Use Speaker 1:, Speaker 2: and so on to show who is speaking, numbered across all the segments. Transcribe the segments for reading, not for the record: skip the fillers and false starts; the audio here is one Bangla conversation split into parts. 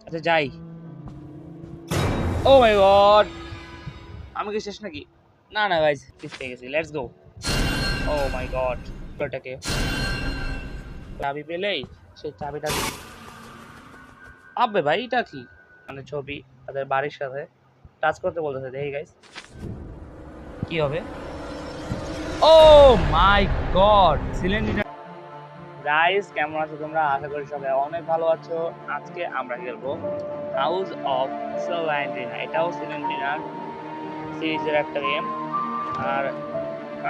Speaker 1: আচ্ছা যাই। ও মাই গড, আমি কি শেষ নাকি? না না গাইজ, পিস পেয়ে গেছি। Let's go. Oh my god, এটাকে চাবি পেলেই সেই চাবিটা আবে ভাই, এটা কি? মানে ছবি তাদের বাড়ির সাথে টাচ করতে বলতেছে। দেখি গাইজ কি হবে। Oh my god, cylinder. Guys কেমন আছো তোমরা? আশা করি সবাই অনেক ভালো আছো। আজকে আমরা খেলবো হাউস অফ সেলেন্টিনা। এটাও সেলেন্টিনার সিরিজের একটা গেম। আর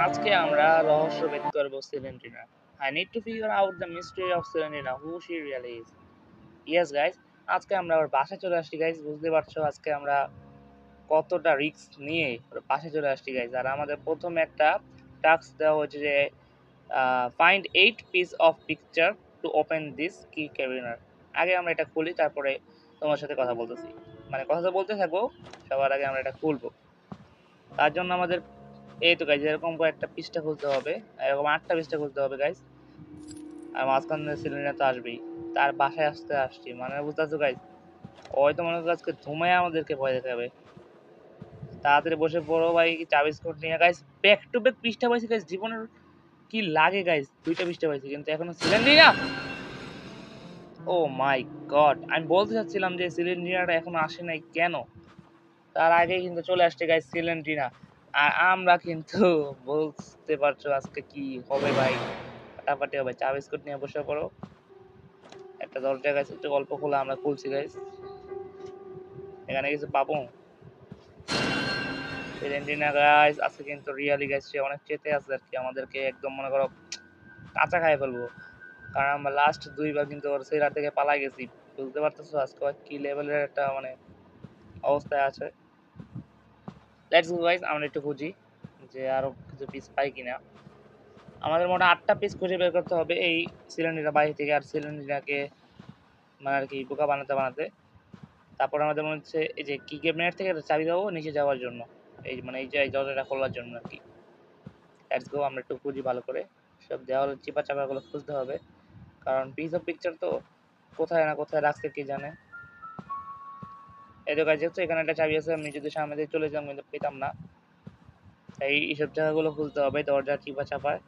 Speaker 1: আজকে আমরা রহস্য ভেদ করবো Selentina. I need to figure out the mystery of Selentina, who she really is. Yes guys, আজকে আমরা আবার বাসায় চলে আসছি গাইস। বুঝতে পারছো আজকে আমরা কতটা রিস্ক নিয়ে বাসায় চলে আসছি গাইস। আর আমাদের প্রথমে একটা টাস্ক দেওয়া হয়েছে যে find 8 piece of picture to open this কি ক্যাবিনার। আগে আমরা এটা খুলি, তারপরে তোমার সাথে কথা বলতেছি। মানে কথা তো বলতে থাকবো, সবার আগে আমরা এটা খুলবো। তার জন্য আমাদের এই তো গাইজ এরকম কয়েকটা পৃষ্ঠা খুলতে হবে, এরকম 8টা পৃষ্ঠা খুলতে হবে গাইজ। আর মাঝখানে সিলিন্ডার তো আসবেই। তার বাসায় আসছি, মানে বুঝতেছো গাইজ, হয়তো মনে করো আজকে ধুমায় আমাদেরকে ভয় দেখাবে। তাড়াতাড়ি বসে পড়ো ভাই, চাবি স্কোর নিয়ে গাইজ। ব্যাক টু ব্যাক পৃষ্ঠা পাইছি গাইজ। জীবনের কি লাগে গাইজ, 2টা পৃষ্ঠা পাইছি কিন্তু এখনো সিলিন্ডার না। ও মাই গড, আমি বলতে চাচ্ছিলাম যে সিলিন্ডারটা এখনো আসে নাই কেন। তার আগে কিন্তু চলে আসছে গাইজ সিলিন্ডার। আর আমরা কিন্তু বুঝতে পারছো আজকে কি হবে ভাই। ফাটাফাটি হবে। চা বিস্কুট নিয়ে বসে পড়ো। একটা দরজা গাইজ, একটু গল্প খোলা, আমরা খুলছি গাইজ। এখানে কিছু পাবো সিলিন্ডার গাইজ। আজকে কিন্তু রিয়ালি গাইজ সে অনেক চেতে আছে আর কি, আমাদেরকে একদম মনে করো কাঁচা খাই ফেলবো। কারণ আমরা লাস্ট 2বার কিন্তু ওর সেই রাত থেকে পালাই গেছি। বুঝতে পারতেছো আজকে কি লেভেলের একটা মানে অবস্থায় আছে। লেটস গো গাইস, আমরা একটু খুঁজি যে আরো কিছু পিস পাই কিনা। আমাদের মোট 8টা পিস খুঁজে বের করতে হবে এই সিলিন্ডারটা বাইরে থেকে। আর সিলিন্ডারকে মানে আর কি বোকা বানাতে বানাতে তারপর আমাদের মনে হচ্ছে এই যে কি ক্যাবিনেট থেকে একটা চাবি পাবো নিচে যাওয়ার জন্য, এই মানে এই যে এই দরজাটা খোলার জন্য আর কি। লেটস গো, আমরা একটু খুঁজি ভালো করে। সব দেওয়াল চিপা চাপাগুলো খুঁজতে হবে, কারণ পিস অফ পিকচার তো কোথায় না কোথায় রাখছে কে জানে। এই তো কাজ হচ্ছে, এখানে একটা চাবি আছে, আমি যদি সামনে দিয়ে চলে যেতাম কিন্তু পেতাম না। এইসব জায়গাগুলো খুলতে হবে, দরজা চিপা চাপায়।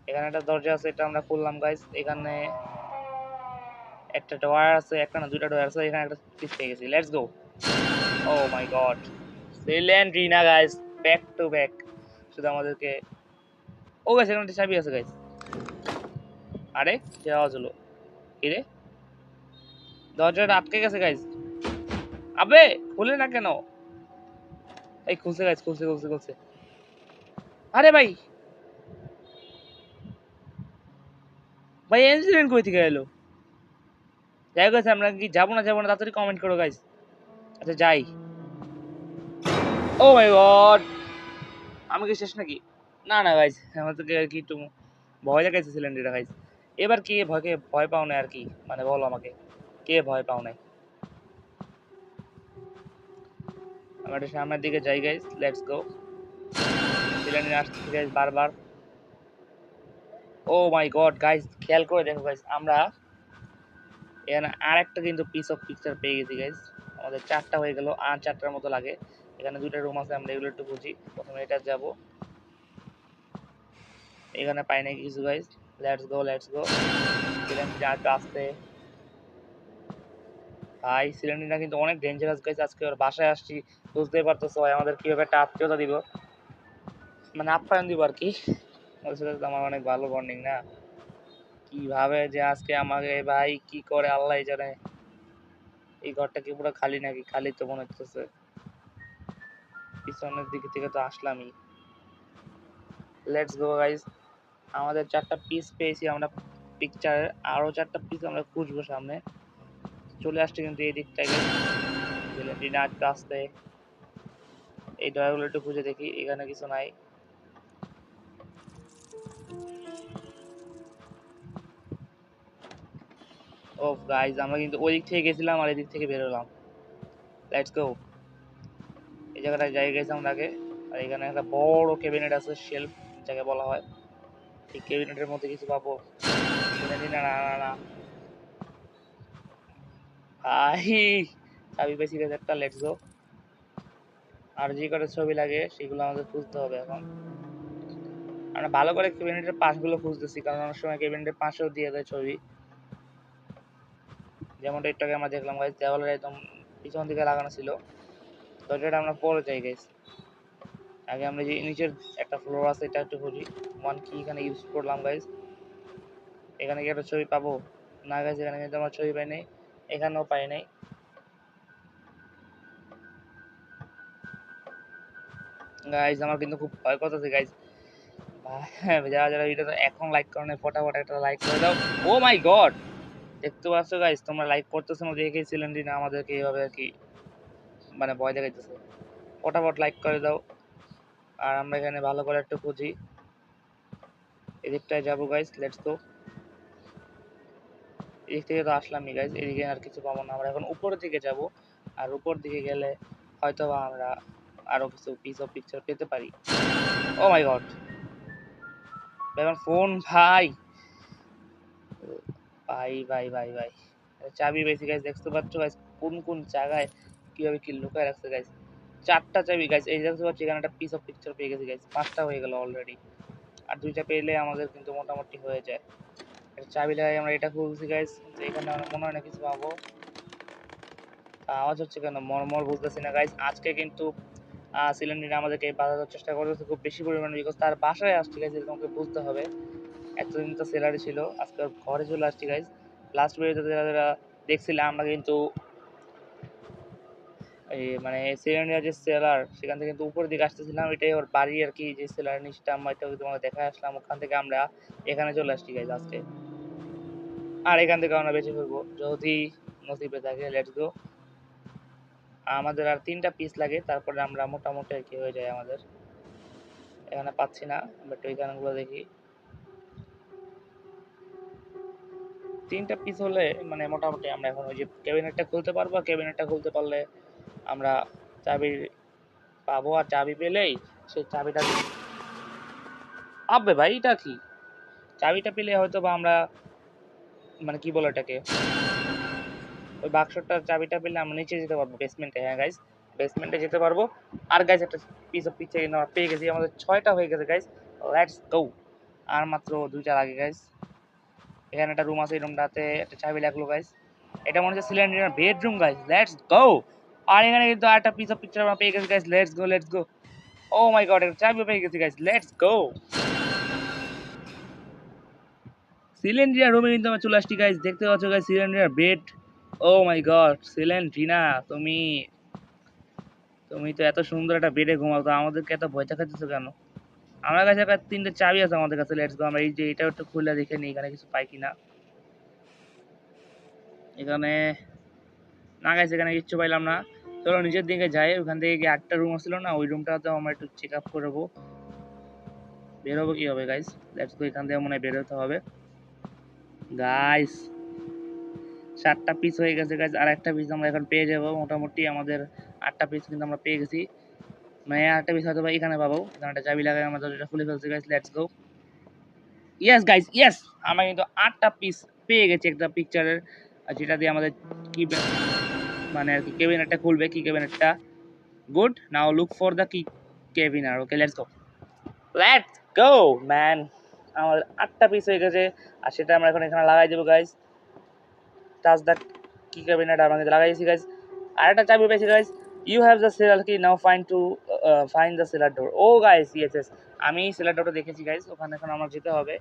Speaker 1: এখানে একটা দরজা আছে, এটা আমরা খুললাম গাইস। এখানে একটা ডোয়ার আছে, একটা না 2টা ডোয়ার আছে। এখানে একটা পিস পেয়ে গেছি। Let's go. Oh my god, Selentina guys, back to back. শুধু আমাদেরকে ও গাইস এখানে একটা চাবি আছে গাইস। আরে কি আওয়াজ হলো? কি রে, দরজাটা আটকে গেছে গাইস। আবে খুলে না কেন? এই খুলছে গাইস, খুলছে খুলছে খুলছে। আরে ভাই, ভাই ইনসিডেন্ট কই থেকে এলো? যাই গাইস, আমরা কি যাবো না তাড়াতাড়ি কমেন্ট করো গাইস। আচ্ছা যাই। ও মাই গড, আমি কি শেষ নাকি? না না গাইজ, আমাদেরকে আর কি একটু ভয় দেখাইছে সিলিন্ডারটা গাইজ। এবার কে ভয়কে ভয় পাও না আর কি, মানে বলো আমাকে কে ভয় পাও নাই। আমরা একটু সামনের দিকে যাই গাইজ। Let's go. সিলিন্ডার আসছে গাইজ বারবার। ও মাই গড গাইজ, খেয়াল করে দেখো গাইজ, আমরা এখানে আর একটা কিন্তু পিস অফ পিকচার পেয়ে গেছি গাইজ। আমাদের 4টা হয়ে গেল, আর 4টার মতো লাগে। এখানে 2টা রুম আছে, আমরা এগুলো একটু বুঝি। প্রথমে এটা যাব, এখানে পাই নাই কিছু guys. Let's go let's go. Cylinder আসতে ভাই, সিলিন্ডারটা কিন্তু অনেক ডেঞ্জারাস গাইস। আজকে ওর বাসায় আসছি, বুঝতেই পারতেছো ভাই আমাদের কিভাবে একটা আত্মীয়তা দিব, মানে আপ্যায়ন দিব আর কি। ওর সাথে তো আমার অনেক ভালো বন্ডিং না। কিভাবে যে আজকে আমাকে ভাই কি করে আল্লাহ জানে। এই ঘরটা কি পুরো খালি নাকি? খালি তো মনে হচ্ছে। পিছনের দিকে থেকে তো আসলামই। লেটস গো গাইস, আমাদের 4টা পিস পেয়েছি আমরা পিকচারের। আরো 4টা পিস আমরা খুঁজবো সামনে। চলে আসছে কিন্তু এই দিকটাকে। সিলিন্ডার আসতে এই ডয়ারগুলো একটু খুঁজে দেখি, এখানে কিছু নাই। ও গাইজ, আমরা কিন্তু ওই দিক থেকে গেছিলাম আর এদিক থেকে বের হলাম। Let's go. এই জায়গাটায় যাই গেছিলাম আমরা আগে। আর এখানে একটা বড় ক্যাবিনেট আছে, শেলফ যাকে বলা হয়। এই ক্যাবিনেটের মধ্যে কিছু পাবো? না না না না। ভাই চাবি পেয়েছি guys একটা, লেটস গো। আর যে কটা ছবি লাগে সেগুলো আমাদের খুঁজতে হবে এখন। আমরা ভালো করে ক্যাবিনেটের পাশগুলো খুঁজতেছি, কারণ অনেক সময় ক্যাবিনেটের পাশেও দিয়ে দেয় ছবি, যেমনটা একটু আগে আমরা দেখলাম গাইস, দেওয়ালের একদম পিছন দিকে লাগানো ছিল। দরজাটা আমরা পরে যাই গাইস, আগে আমরা যে নিচের একটা ফ্লোর আছে এটা একটু খুঁজি। ওয়ান কি এখানে ইউজ করলাম গাইস, এখানে কি একটা ছবি পাবো? না গাইস, এখানে কিন্তু আমার ছবি পাই নাই, এখানেও পাই নাই। গাইস আমার কিন্তু খুব ভয় করতেছে গাইস। যারা যারা ভিডিওটা এখন লাইক করো না, ফটাফট একটা লাইক করে দাও। ও মাই গড, দেখতে পাচ্ছ গাইস, তোমরা লাইক করতেছো না দেখেই সিলিন্ডার আমাদেরকে এইভাবে আর কি মানে ভয় দেখাইতেছে। ফটাফট লাইক করে দাও। আর আমরা এখানে ভালো করে একটু খুঁজি, এদিকটায় যাবো গাইস, লেটস গো। এদিক থেকে তো আসলামই গাইস, এদিকে আর কিছু পাবো না, আমরা এখন উপরের দিকে যাব। আর উপর দিকে গেলে হয়তো বা আমরা আরো কিছু পিস অফ পিকচার পেতে পারি। ও মাই গড, এখন ফোন ভাই ভাই ভাই ভাই ভাই, চাবি পেয়েছি গাইস, দেখতে পাচ্ছ গাইস কোন কোন জায়গায় কিভাবে কি লুকায় রাখছে গাইস। চারটা চাবি গাইস, এই দেখতে পাচ্ছি এখানে একটা পিস অফ পিকচার পেয়ে গেছি গাইস, পাঁচটা হয়ে গেল অলরেডি। আর দুইটা পেলে আমাদের কিন্তু মোটামুটি হয়ে যায়। চাবি লাগাই আমরা এটা খুলছি গাইস, এখানে আমরা মনে হয় না কিছু পাবো। আওয়াজ হচ্ছে কেন মরমর বুঝতেছি না গাইস। আজকে কিন্তু সিলিন্ডার আমাদেরকে বাঁধানোর চেষ্টা করতেছে খুব বেশি পরিমাণে, বিকজ তার বাসায় আসছে গাইস, এরকমকে বুঝতে হবে। এতদিন তো সেলারে ছিল, আজকে ওর ঘরে চলে আসছি গাইস। লাস্ট ভিডিওতে যারা যারা দেখছিলাম আমরা কিন্তু এই মানে সিলিন্ডার যে সেলার সেখান থেকে কিন্তু উপরের দিকে আসতেছিলাম, এটাই ওর বাড়ি আর কি, যে সেলার নিচটা আমরা এটা তোমাকে দেখা আসলাম, ওখান থেকে আমরা এখানে চলে আসছি গাইস আজকে। আর এখান থেকে আমরা বেঁচে ফিরবো যদি নসিবে থাকে, লেটস গো। আমাদের আর 3টা পিস লাগে, তারপরে আমরা মোটামুটি আর কি হয়ে যায় আমাদের। এখানে পাচ্ছি না, বাট ওই গানগুলো দেখি 3টা পিস হলে মানে মোটামুটি আমরা এখন ওই যে ক্যাবিনেটটা খুলতে পারবো। ক্যাবিনেটটা খুলতে পারলে আমরা চাবি পাবো, আর চাবি পেলেই সেই চাবিটা আবে ভাই এটা কি, চাবিটা পেলে হয়তো বা আমরা মানে কি বলে এটাকে, ওই বাক্সটার চাবিটা পেলে আমরা নিচে যেতে পারবো বেসমেন্টে। হ্যাঁ গাইস, বেসমেন্টে যেতে পারবো। আর গাইস একটা পিস অফ পিকচার কিন্তু আমরা পেয়ে গেছি, আমাদের 6টা হয়ে গেছে গাইস, লেটস গো। আর মাত্র 2টা লাগে গাইস। এখানে একটা রুম আছে, এই রুমটাতে একটা চাবি লাগলো গাইস, এটা মনে হচ্ছে সিলিন্ডারের বেডরুম গাইস, লেটস গো। আর এখানে কিন্তু আরেকটা পিস অফ পিকচার আমরা পেয়ে গেছি guys, let's go let's go. Oh my god, একটা চাবি পেয়ে গেছি গাইস, লেটস গো। সিলিন্ডার রুমে কিন্তু আমরা চলে আসছি গাইস, দেখতে পাচ্ছ guys cylinder bed. O my god সিলিন্ড্রিনা, তুমি তুমি তো এত সুন্দর একটা বেডে ঘুমাও, তো আমাদেরকে এত ভয় দেখাচ্ছ কেন? আমার কাছে একটা 3টে চাবি আছে আমাদের কাছে, লেটস গো। আমরা এই যে এটা একটু খুলে দেখে নিই এখানে কিছু পাই কিনা। এখানে না গাইস, এখানে কিচ্ছু পাইলাম না। চলো নিচের দিকে যাই, ওখান থেকে গিয়ে 8টা রুম ছিল না, ওই রুমটাতেও আমরা একটু চেক আপ করবো। বেরোবো কি হবে গাইস, লেটস গো। এখান থেকে মনে হয় বেরোতে হবে গাইস। 7টা পিস হয়ে গেছে গাইস, আর একটা পিস আমরা এখন পেয়ে যাবো মোটামুটি। আমাদের 8টা পিস কিন্তু আমরা পেয়ে গেছি, মানে 8টা পিস হয়তো এখানে পাবো। এখানে একটা চাবি লাগাই আমরা দরজাটা খুলে ফেলছি guys, let's go. Yes guys yes, আমরা কিন্তু 8টা পিস পেয়ে গেছি একটা পিকচারের, যেটা দিয়ে আমাদের কি মানে আর কি ক্যাবিনেটটা খুলবে, কি ক্যাবিনেটটা। Good, now look for the key cabinet. Okay let's go, let's go man. আমাদের 8টা পিস হয়ে গেছে, আর সেটা আমরা এখন এখানে লাগাই দেবো guys. Touch the key cabinet আমাকে লাগাই দিয়েছি গাইস। আর একটা চাবি পেয়েছি guys, you have the cellar key, now find the cellar door. Oh guys yes yes, আমি সেলার ডোরটা দেখেছি গাইস, ওখানে এখন আমার যেতে হবে।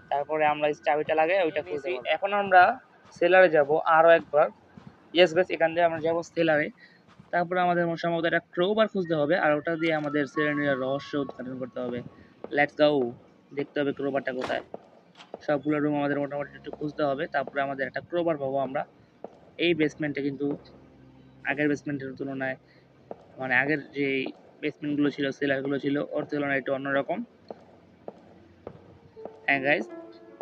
Speaker 1: তারপরে আমরা চাবিটা লাগাই ওইটা খুলছি। এখন আমরা সেলারে যাব আরো একবার। ইয়েস গাইস, এখান দিয়ে আমরা যাবো সেলারে। তারপরে আমাদের সম্ভবত একটা ক্রোবার খুঁজতে হবে, আর ওটা দিয়ে আমাদের সিলিন্ডারের রহস্য উদ্ঘাটন করতে হবে। লেটস গো, দেখতে হবে ক্রোবারটা কোথায়। সবগুলো রুম আমাদের মোটামুটি একটু খুঁজতে হবে, তারপরে আমাদের একটা ক্রোবার পাবো আমরা। এই বেসমেন্টে কিন্তু আগের বেসমেন্টের তুলনায়, মানে আগের যে বেসমেন্টগুলো ছিল, সেলারগুলো ছিল, ওর তুলনায় একটু অন্যরকম। হ্যাঁ গাইস,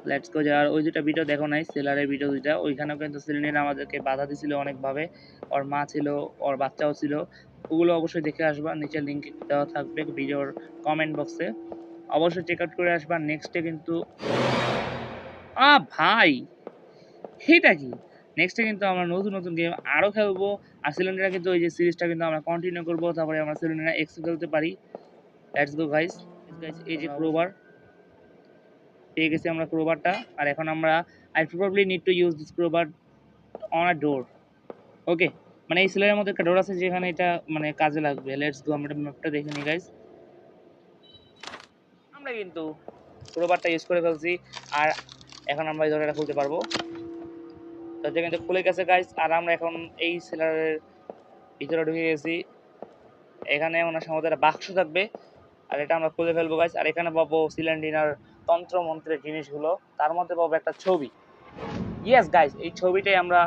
Speaker 1: লেটস গো। যাওয়ার ওই দুটা ভিডিও দেখো নাই, সেলারের ভিডিও দুইটা, ওইখানেও কিন্তু সিলিন্ডার আমাদেরকে বাধা দিছিল অনেকভাবে। ওর মা ছিল, ওর বাচ্চাও ছিল, ওগুলো অবশ্যই দেখে আসবা, নিচে লিঙ্ক দেওয়া থাকবে ভিডিওর কমেন্ট বক্সে, অবশ্যই চেক আউট করে আসবা। নেক্সটে কিন্তু ভাই এটা কি, নেক্সটে কিন্তু আমরা নতুন নতুন গেম আরও খেলবো। আর সিলিন্ডার কিন্তু ওই যে সিরিজটা কিন্তু আমরা কন্টিনিউ করবো, তারপরে আমরা সিলিন্ডার এক্স খেলতে পারি। Let's go guys. এই যে ক্রোবার পেয়ে গেছি আমরা ক্রোবারটা। আর এখন আমরা I probably need to use this crowbar on a door. Okay, মানে এই সিলারের মধ্যে একটা ডোর আছে যেখানে এটা মানে কাজে লাগবে। লেটস গো, আমরা ম্যাপটা দেখে নিই গাইস। আমরা কিন্তু ক্রোবারটা ইউজ করে ফেলছি, আর এখন আমরা এই দরজাটা খুলতে পারবো। দরজা কিন্তু খুলে গেছে গাইস। আর আমরা এখন এই সিলারের ভিতরে ঢুকে গেছি। এখানে ওনার সম্ভবত একটা বাক্স থাকবে, আর এটা আমরা খুলে ফেলবো গাইস। আর এখানে পাবো সিলিন্ডিনার তন্ত্র মন্ত্রের জিনিসগুলো, তার মধ্যে পাবো একটা ছবি। ইয়েস গাইস, এই ছবিটাই আমরা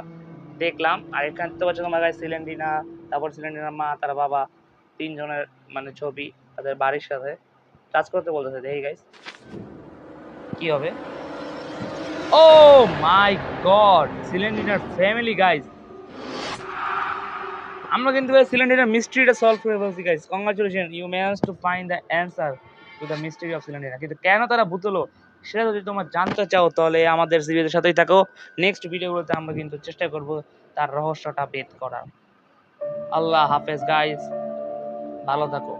Speaker 1: দেখলাম। আর এখানে তো পাচ্ছ তোমরা গাইস সিলিন্ডিনা, তারপর সিলিন্ডিনার মা, তার বাবা, তিনজনের মানে ছবি তাদের বাড়ির সাথে টাচ করতে বলতেছে। দেখি গাইস কি হবে। ও মাই গড, সিলিন্ডিনার ফ্যামিলি গাইস। আমরা কিন্তু সিলিন্ডারের মিস্ট্রিটা সলভ করে ফেলছি গাইস। Congratulation, you manage to find the answer to the mystery of cylinder. কিন্তু কেন তারা ভূত হলো সেটা যদি তোমরা জানতে চাও তাহলে আমাদের সিরিজের সাথেই থাকো। নেক্সট ভিডিওগুলোতে আমরা কিন্তু চেষ্টা করব তার রহস্যটা ভেদ করার। আল্লাহ হাফেজ গাইস, ভালো থাকো।